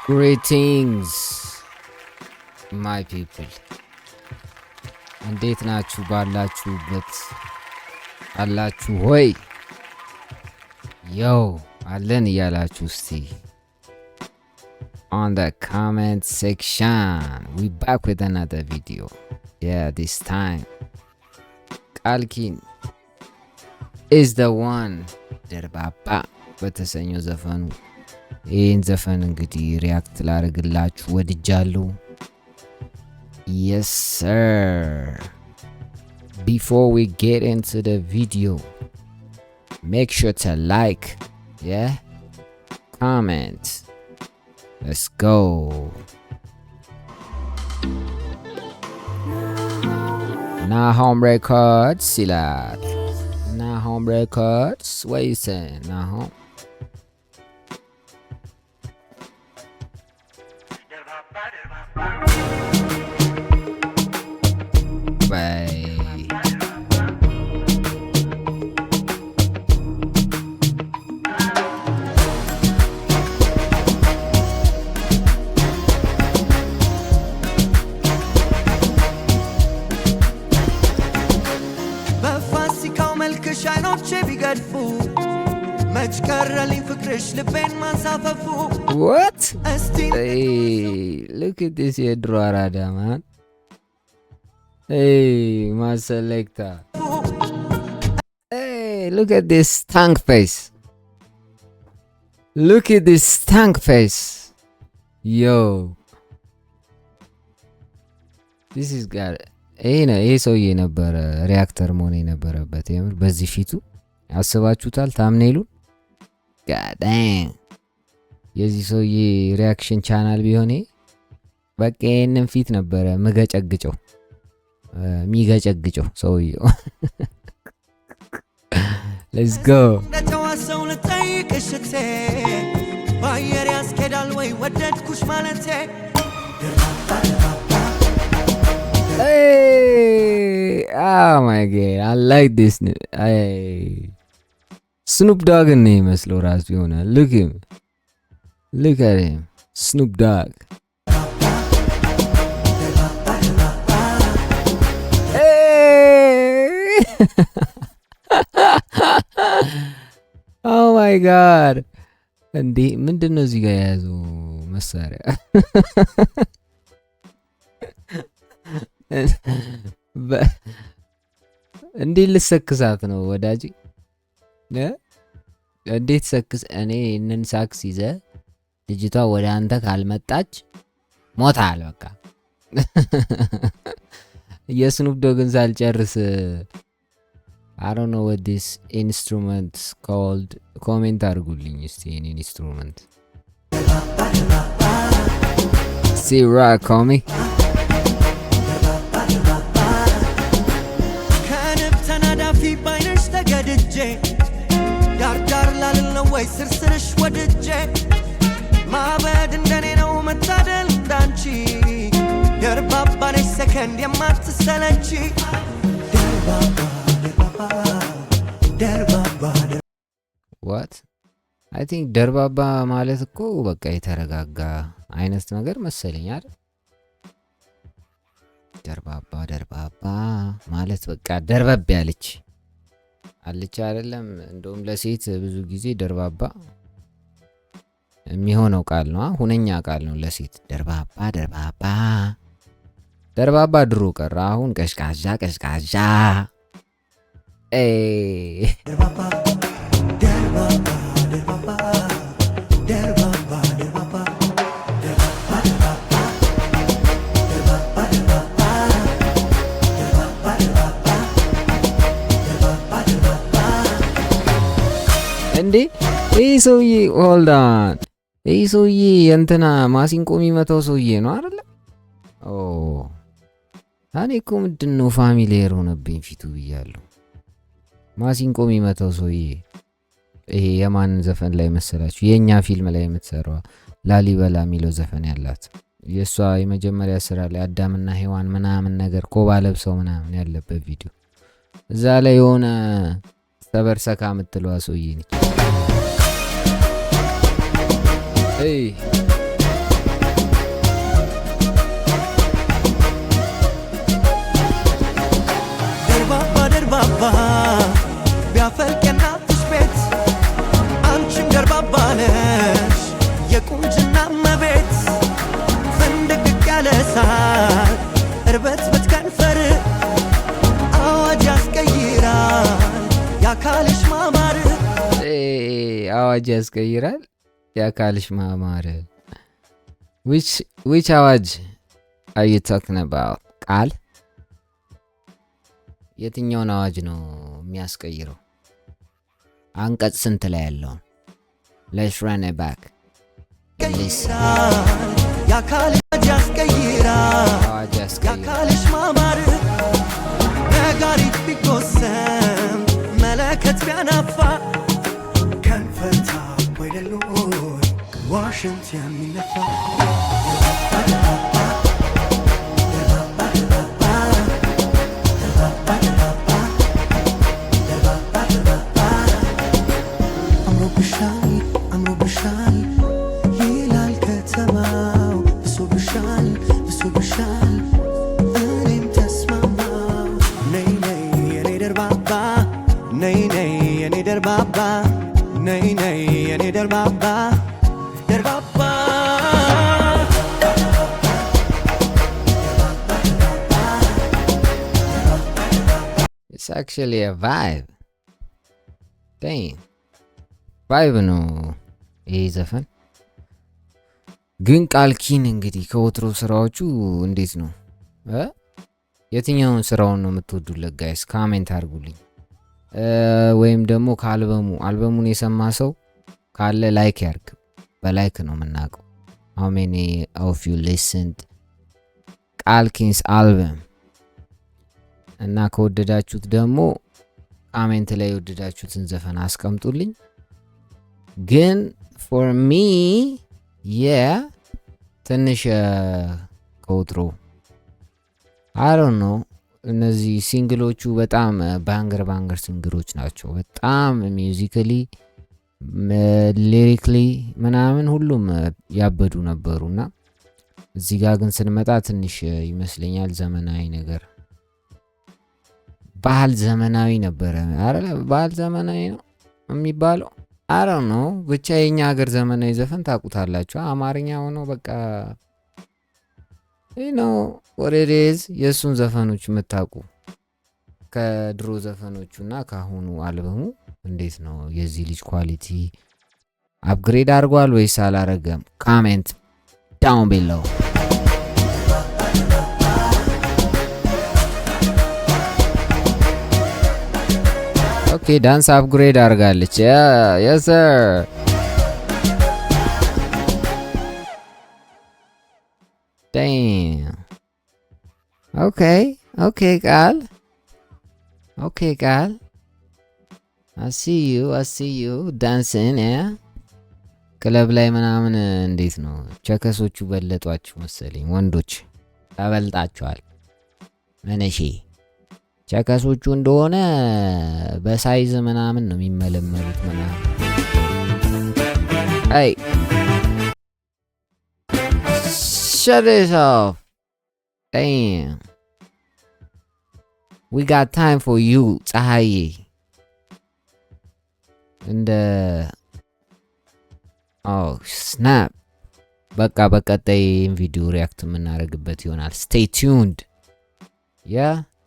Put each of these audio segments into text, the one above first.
Greetings my people እንዴት ናችሁ ባላችሁበት አላችሁ ሆይ yo አለን እያላችሁ እስቲ on the comment section we back with another video this time ቃልኪን is the one ደርባባ በተሰኘው ዘፈኑ ይህን ዘፈን እንግዲህ ሪያክት ላደርግላችሁ ወድጃለሁ። Yes sir. Before we get into the video, make sure to like, comment. Let's go. Nahom Records, Silat. Nahom Records, what you saying, Nahom? What? Hey, look at this Yedro Arada, man. Hey, my selector. Hey, look at this stank face. Look at this stank face. Yo. This is got ይሄ ሰውዬ ነበረ ሪያክተር መሆን የነበረበት የምር በዚህ ፊቱ አስባችሁታል ታምኔሉ ጋዳን የዚህ ሰውዬ ሪያክሽን ቻናል ቢሆን በቃ ይሄንን ፊት ነበረ ሚገጨግጨው ሰውዬው let's go እንደተዋሰው ልጠይቅሽቴ ባየር ያስኬዳል ወይ ወደድኩሽ ማለቴ Hey, oh my god, I like this. Hey, Snoop Dogg in name is Loras Fiona. Look at him, Snoop Dogg. Hey, oh my god. And the ምንድነው እዚህ ጋር ያዘው መሳሪያ እንዴት ልሰክሳት ነው ወዳጅ እንዴት ሰክስ እኔ እነን ሳክስ ይዘ ልጅቷ ወደ አንተ ካልመጣች ሞታል በቃ የስኑፕ ዶግን ሳልጨርስ I don't know what this instrument called comment አድርጉልኝ እስቲ እኔ instrument see rock homie ዳር ላልነው ወይ ስርስርሽ ወድጄ ማበድ እንደኔ ነው መታደል እንዳንቺ ደርባባ ነሽ ሰከንድ የማትሰለቺ ደርባባ what I think ደርባባ ማለት እኮ በቃ የተረጋጋ አይነት ነገር መሰለኝ አይደል ደርባባ ማለት በቃ ደርበብ ያለች አልቻ አይደለም እንደውም ለሴት ብዙ ጊዜ ደርባባ የሚሆነው ቃል ነው ሁነኛ ቃል ነው ለሴት ደርባባ ድሮ ቀረ አሁን ቀሽቃዣ እንዴ ይሄ ሰውዬ ሆልድ ኦን ይሄ ሰውዬ እንትና ማሲንቆ የሚመታው ሰውዬ ነው አይደል እኔ እኮ ምንድነው ፋሚሊየር ሆነብኝ ፊቱ ብያለሁ ማሲንቆ የሚመታው ሰውዬ ይሄ የማን ዘፈን ላይ መሰላችሁ የኛ ፊልም ላይ የምትሰራው ላሊበላ የሚለው ዘፈን ያላት የሷ የመጀመሪያ ስራ ላይ አዳምና ሔዋን ምናምን ነገር ኮባ ለብሰው ምናምን ያለበት ቪዲዮ እዛ ላይ የሆነ ተበርሰካ የምትለዋ ሰውዬ ነች አዋጅ ያስቀይራል። የአካልሽ ማማር which አዋጅ are you talking about? ቃል የትኛውን አዋጅ ነው የሚያስቀይረው? አንቀጽ ስንት ላይ ያለውን? let's run it back. የአካልሽ ያስቀይራል። የአካልሽ ማማር ነጋሪት ቢጎሰም መለከት ቢያናፋ ከንፈታ ወይደሉ ዋሽንት የሚነፋ አምሮብሻል ይላል ከተማው ብሶብሻል እኔም ተስማማው ነይ ነይ የኔ ደርባባ ነይ ነይ የኔ ደርባባ ነይ ነይ የኔ ደርባባ ደርባባ It's actually a vibe. Dang. ቫይብ ነው ይሄ ዘፈን። ግን ቃልኪን እንግዲህ ከወትሮ ስራዎቹ እንዴት ነው? የትኛውን ስራውን ነው የምትወዱለት ጋይስ? ካሜንት አድርጉልኝ። ወይም ደግሞ አልበሙን የሰማ ሰው ካለ ላይክ ያርግ። በላይክ ነው የምናውቀው how many of you listened ቃልኪንስ አልበም። እና ከወደዳችሁት ደግሞ ካሜንት ላይ የወደዳችሁትን ዘፈን አስቀምጡልኝ። ግን for me ትንሽ ከወትሮ I don't know እነዚህ ሲንግሎቹ በጣም ባንገር ሲንግሎች ናቸው። በጣም ሚውዚካሊ ሊሪክሊ ምናምን ሁሉም ያበዱ ነበሩና እዚህ ጋር ግን ስንመጣ ትንሽ ይመስለኛል ዘመናዊ ነገር ባህል ዘመናዊ ነበረ አይደል? ባህል ዘመናዊ ነው የሚባለው I don't know ብቻ የኛ ሀገር ዘመናዊ ዘፈን ታውቁታላችሁ። አማርኛ ሆኖ በቃ you know what it is። የሱን ዘፈኖች የምታውቁ ከድሮ ዘፈኖቹና ካሁኑ አልበሙ እንዴት ነው የዚህ ልጅ ኳሊቲ አፕግሬድ አድርጓል ወይስ አላረገም? ኮሜንት ዳውን ቢሎ። ኦኬ ዳንስ አፕግሬድ አድርጋለች። yes sir damn okay ቃል I see you dancing ክለብ ላይ ምናምን እንዴት ነው? ቸከሶቹ በለጧችሁ መሰለኝ። ወንዶች ተበልጣችኋል። መነሺ ቸከሶቹ እንደሆነ በሳይዝ ምናምን ነው የሚመለመሉት ምናምን። አይ shut it off. Damn. We got time for you ፀሐዬ። እንደ snap በቃ በቀጣይ ቪዲዮ ሪያክት የምናደርግበት ይሆናል። stay tuned.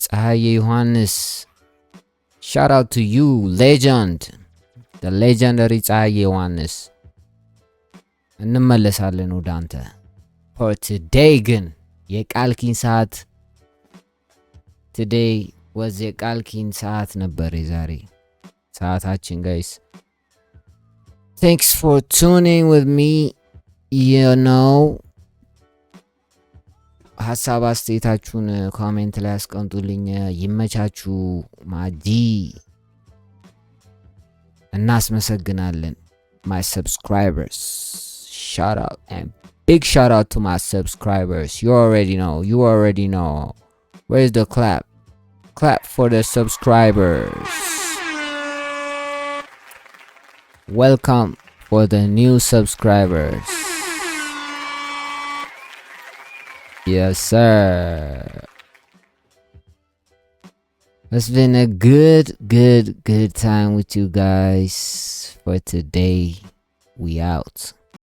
ፀሐዬ ዮሐንስ shout out to you legend, the legendary ፀሐዬ ዮሐንስ። እንመለሳለን ወደ አንተ for today ግን የቃልኪን ሰዓት today was የቃልኪን ሰዓት ነበር የዛሬ ሰዓታችን ጋይስ። thanks for tuning with me. you know ሀሳብ አስተያየታችሁን ኮሜንት ላይ አስቀምጡልኝ። ይመቻችሁ። ማጂ እናስመሰግናለን my subscribers. shout out and big shout out to my subscribers. You already know. Where's the clap for the subscribers. Welcome for the new subscribers. Yes sir. It's been a good time with you guys for today. We out.